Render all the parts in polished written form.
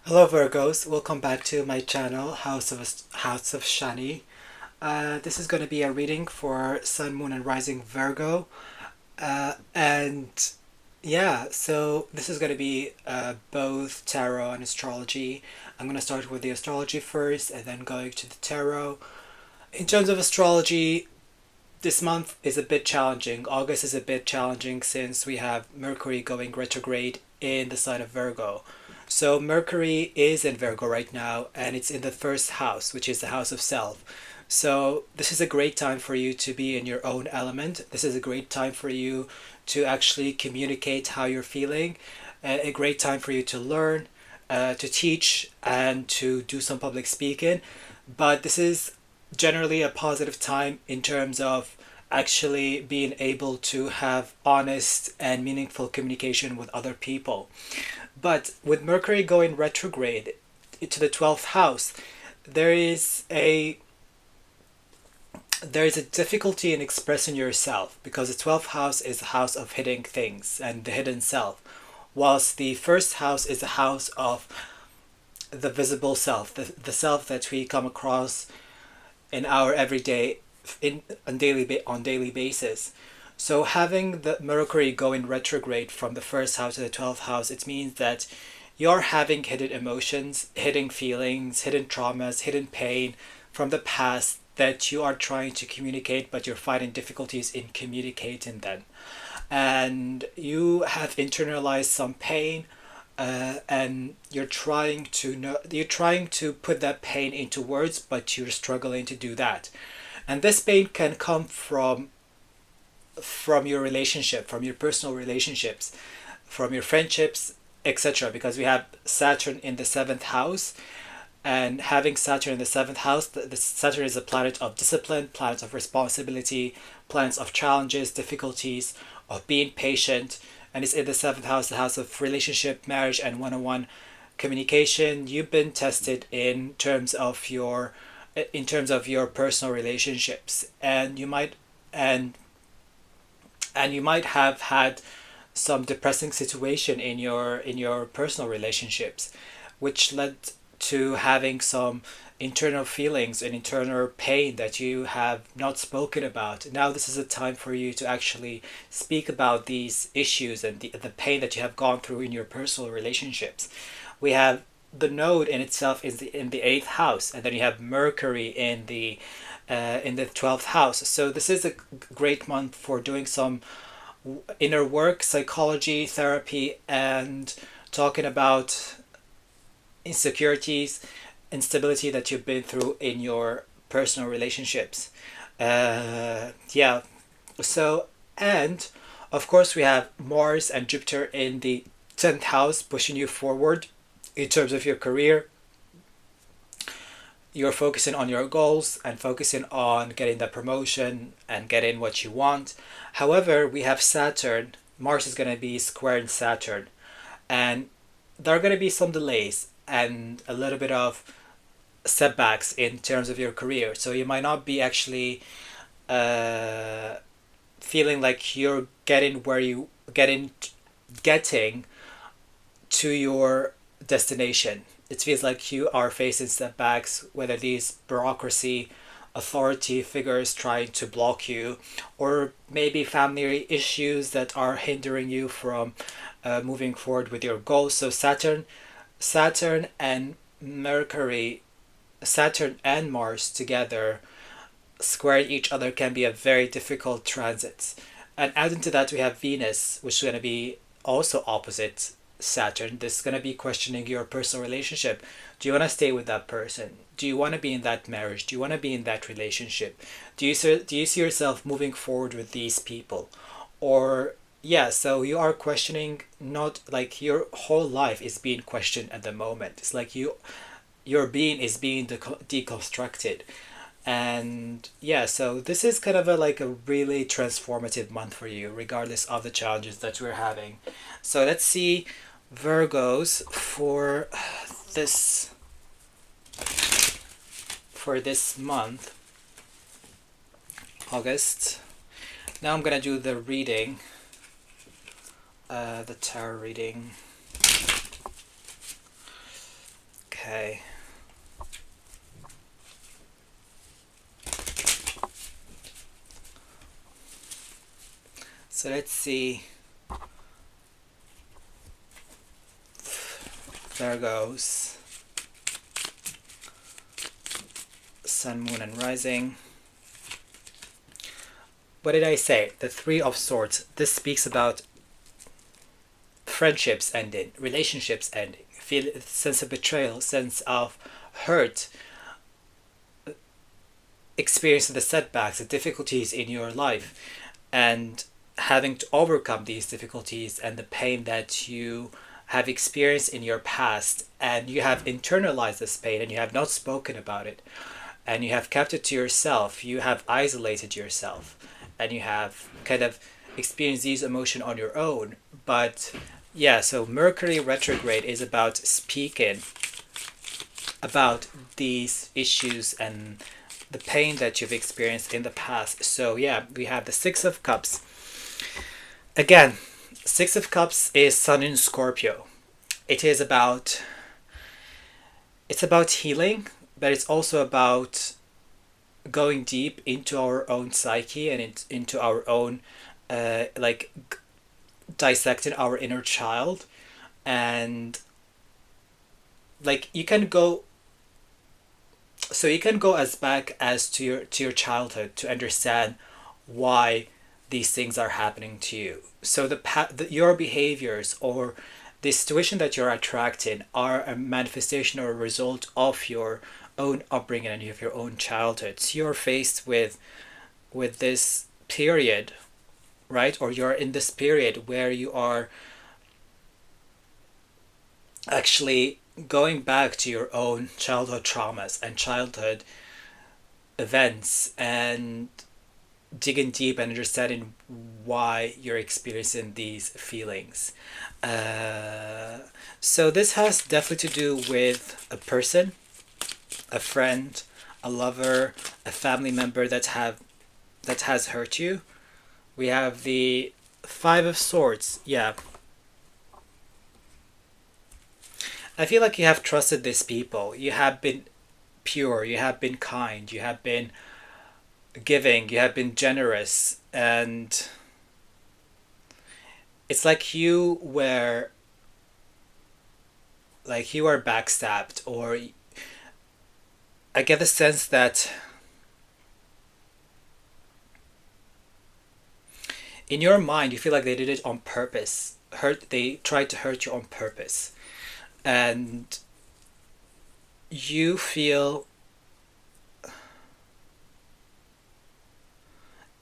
Hello Virgos, welcome back to my channel, House of Shani. This is going to be a reading for Sun, Moon, and Rising Virgo. And yeah, so this is going to be both tarot and astrology. I'm going to start with the astrology first and then going to the tarot. In terms of astrology, this month is a bit challenging. August is a bit challenging since we have Mercury going retrograde in the sign of Virgo. So Mercury is in Virgo right now and it's in the first house, which is the house of self. So this is a great time for you to be in your own element. This is a great time for you to actually communicate how you're feeling. A great time for you to learn, to teach, and to do some public speaking. But this is generally a positive time in terms of actually being able to have honest and meaningful communication with other people. But with Mercury going retrograde to the 12th house, there is a there is a difficulty in expressing yourself because the 12th house is the house of hidden things and the hidden self, whilst the first house is the house of the visible self, the self that we come across in our everyday on daily basis. So having the Mercury going retrograde from the first house to the 12th house, it means that you're having hidden emotions, hidden feelings, hidden traumas, hidden pain from the past that you are trying to communicate, but you're finding difficulties in communicating them. And you have internalized some pain, and you're trying to put that pain into words, but you're struggling to do that. And this pain can come from your relationship, from your personal relationships, from your friendships, etc. Because we have Saturn in the seventh house, and having Saturn in the seventh house, the Saturn is a planet of discipline, planet of responsibility, planets of challenges, difficulties, of being patient, and it's in the seventh house, the house of relationship, marriage, and one-on-one communication. You've been tested in terms of your personal relationships, and and you might have had some depressing situation in your personal relationships, which led to having some internal feelings and internal pain that you have not spoken about. Now this is a time for you to actually speak about these issues and the pain that you have gone through in your personal relationships. We have the node in itself is in the eighth house, and then you have Mercury in the 12th house. So this is a great month for doing some inner work, psychology, therapy, and talking about insecurities, instability that you've been through in your personal relationships. Yeah. So, and of course, we have Mars and Jupiter in the 10th house pushing you forward in terms of your career. You're focusing on your goals and focusing on getting the promotion and getting what you want. However, we have Saturn. Mars is going to be square in Saturn, and there are going to be some delays and a little bit of setbacks in terms of your career. So you might not be actually uh, feeling like you're getting to your destination. It feels like you are facing setbacks, whether these bureaucracy, authority figures trying to block you, or maybe family issues that are hindering you from moving forward with your goals. So Saturn and Mercury, Saturn and Mars together squaring each other can be a very difficult transit. And adding to that, we have Venus, which is going to be also opposite Saturn. This is going to be questioning your personal relationship. Do you want to stay with that person? Do you want to be in that marriage? Do you want to be in that relationship? Do you see yourself moving forward with these people? Or yeah, so you are questioning, not like your whole life is being questioned at the moment. It's like your being is being deconstructed. And yeah, so this is kind of like a really transformative month for you, regardless of the challenges that we're having. So let's see Virgos this for this month, August. Now I'm gonna do the reading, the tarot reading. Okay. So let's see. Virgos, Sun, Moon, and Rising. What did I say? The Three of Swords. This speaks about friendships ending, relationships ending, feel sense of betrayal, sense of hurt, experience the setbacks, the difficulties in your life, and having to overcome these difficulties and the pain that you have experienced in your past, and you have internalized this pain and you have not spoken about it, and you have kept it to yourself, you have isolated yourself, and you have kind of experienced these emotions on your own. But yeah, so Mercury retrograde is about speaking about these issues and the pain that you've experienced in the past. So yeah, we have the Six of Cups. Again, Six of Cups is Sun in Scorpio. It is about, it's about healing, but it's also about going deep into our own psyche and into our own like dissecting our inner child. And like you can go, so you can go as back as to your childhood to understand why these things are happening to you. So your behaviors or the situation that you're attracting are a manifestation or a result of your own upbringing and of your own childhood. So you're faced with this period, right? Or you're in this period where you are actually going back to your own childhood traumas and childhood events and digging deep and understanding why you're experiencing these feelings. So this has definitely to do with a person, a friend, a lover, a family member that has hurt you. We have the Five of Swords. Yeah, I feel like you have trusted these people. You have been pure. You have been kind. You have been giving. You have been generous, and it's like you were backstabbed, or I get the sense that in your mind you feel like they did it on purpose. They tried to hurt you on purpose, and you feel,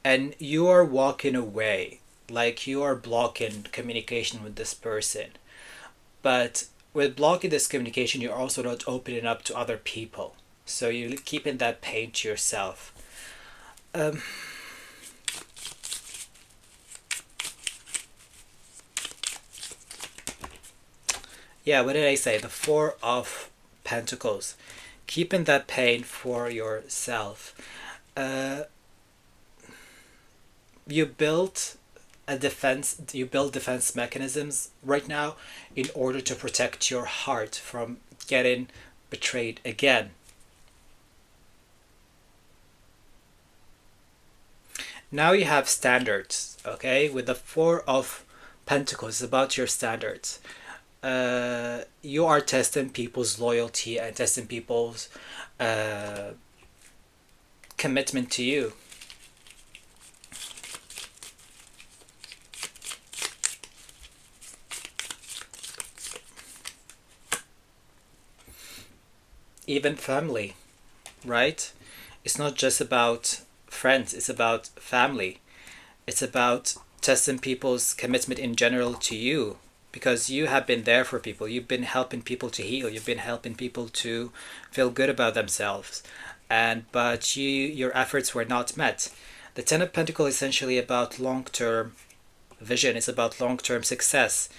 and you are walking away, like you are blocking communication with this person. But with blocking this communication, you're also not opening up to other people, so you're keeping that pain to yourself. um, yeah, what did I say? The Four of Pentacles, keeping that pain for yourself. uh, you built you build defense mechanisms right now in order to protect your heart from getting betrayed again. Now you have standards, okay? With the Four of Pentacles, it's about your standards. You are testing people's loyalty and testing people's uh, commitment to you. Even family, right? It's not just about friends, it's about family. It's about testing people's commitment in general to you, because you have been there for people. You've been helping people to heal. You've been helping people to feel good about themselves. And but your efforts were not met. The Ten of Pentacles is essentially about long-term vision. It's about long-term success.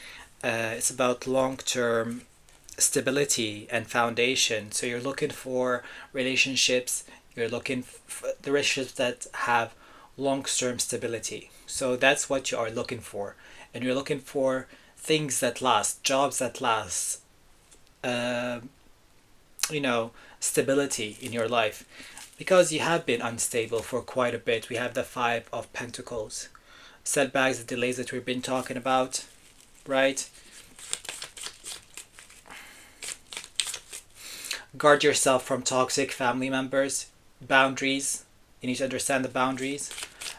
It's about long-term stability and foundation. So you're looking for relationships. You're looking for the relationships that have long-term stability. So that's what you are looking for, and you're looking for things that last, jobs that last, uh, you know, stability in your life, because you have been unstable for quite a bit. We have the Five of Pentacles, setbacks, the delays that we've been talking about, right? Guard yourself from toxic family members. Boundaries. You need to understand the boundaries.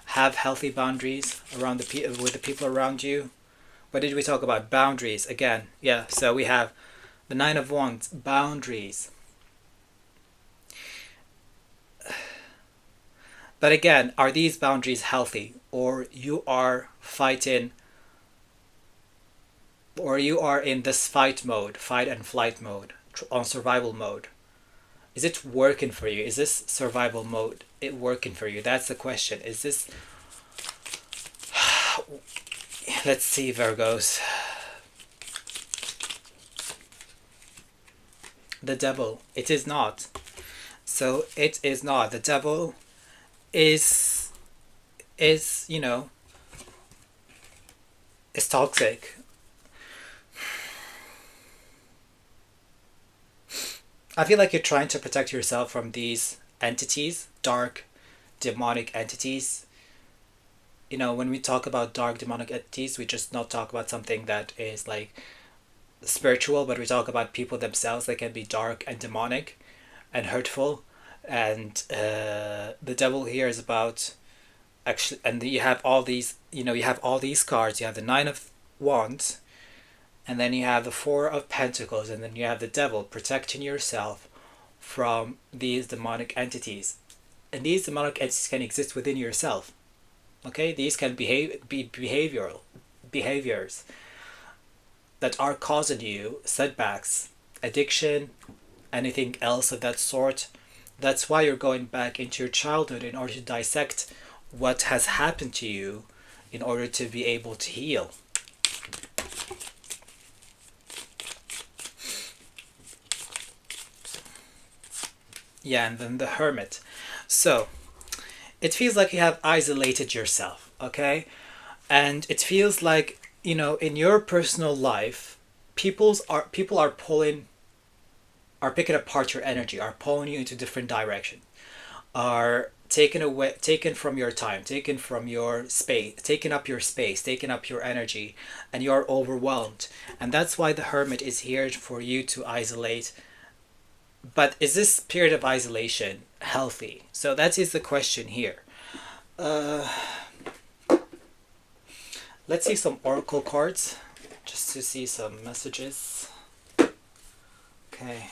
Have healthy boundaries around with the people around you. What did we talk about? Boundaries again. Yeah. So we have the Nine of Wands. Boundaries. But again, are these boundaries healthy, or you are fighting, or you are in this fight mode, fight and flight mode, on survival mode? Is it working for you? Is this survival mode it working for you? That's the question. Is this... Let's see, Virgos. The Devil. It is not. So it is not. The Devil is you know, is toxic. I feel like you're trying to protect yourself from these entities, dark, demonic entities. You know, when we talk about dark demonic entities, we just not talk about something that is like spiritual, but we talk about people themselves that can be dark and demonic and hurtful. And the Devil here is about actually, and you have all these, you know, you have all these cards. You have the Nine of Wands, and then you have the Four of Pentacles, and then you have the Devil, protecting yourself from these demonic entities. And these demonic entities can exist within yourself. Okay, these can be behaviors that are causing you setbacks, addiction, anything else of that sort. That's why you're going back into your childhood in order to dissect what has happened to you in order to be able to heal. Yeah, and then the Hermit. So, it feels like you have isolated yourself, okay? And it feels like, you know, in your personal life, people are picking apart your energy, are pulling you into different directions, are taken from your time, taken from your space, taking up your space, taking up your energy, and you're overwhelmed. And that's why the Hermit is here for you to isolate. But is this period of isolation healthy? So that is the question here. Uh, let's see some oracle cards just to see some messages. Okay.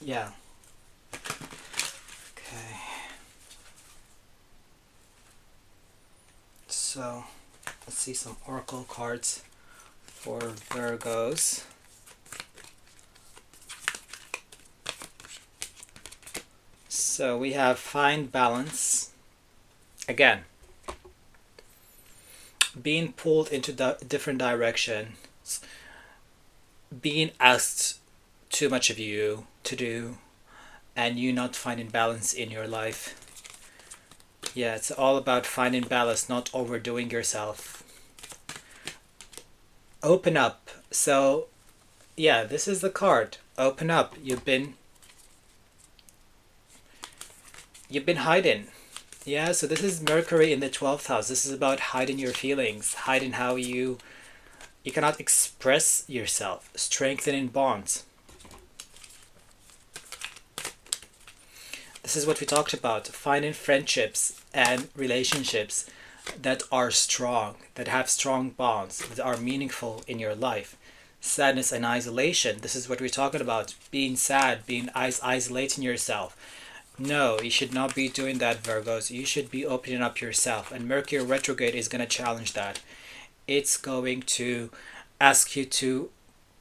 Yeah. Okay. So, let's see some oracle cards for Virgos. So we have find balance. Again, being pulled into different directions, being asked too much of you to do, and you not finding balance in your life. Yeah, it's all about finding balance, not overdoing yourself. Open up. So, yeah, this is the card. Open up. You've been hiding. Yeah, so this is Mercury in the 12th house. This is about hiding your feelings, hiding how you cannot express yourself, strengthening bonds. This is what we talked about, finding friendships and relationships that are strong, that have strong bonds, that are meaningful in your life. Sadness and isolation. This is what we're talking about, being sad, being isolating yourself. No, you should not be doing that, Virgos. You should be opening up yourself. And Mercury retrograde is going to challenge that. It's going to ask you to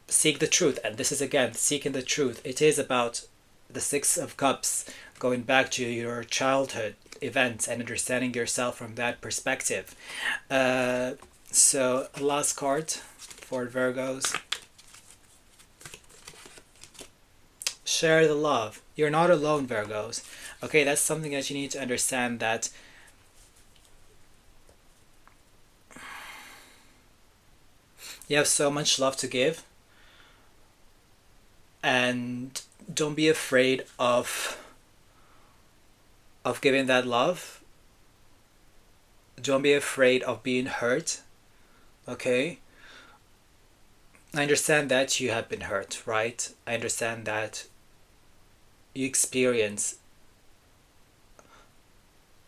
seek the truth. And this is, again, seeking the truth. It is about the Six of Cups, going back to your childhood events and understanding yourself from that perspective. So, last card for Virgos. Share the love. You're not alone, Virgos. Okay, that's something that you need to understand, that You have so much love to give, and don't be afraid of giving that love. Don't be afraid of being hurt, okay? I understand that you have been hurt, right? I understand that you experience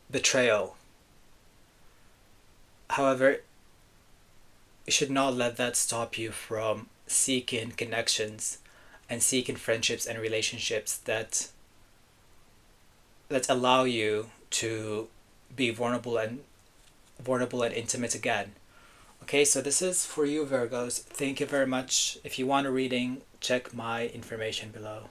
betrayal. However, you should not let that stop you from seeking connections and seeking friendships and relationships that allow you to be vulnerable and intimate again. Okay, so this is for you, Virgos. Thank you very much. If you want a reading, check my information below.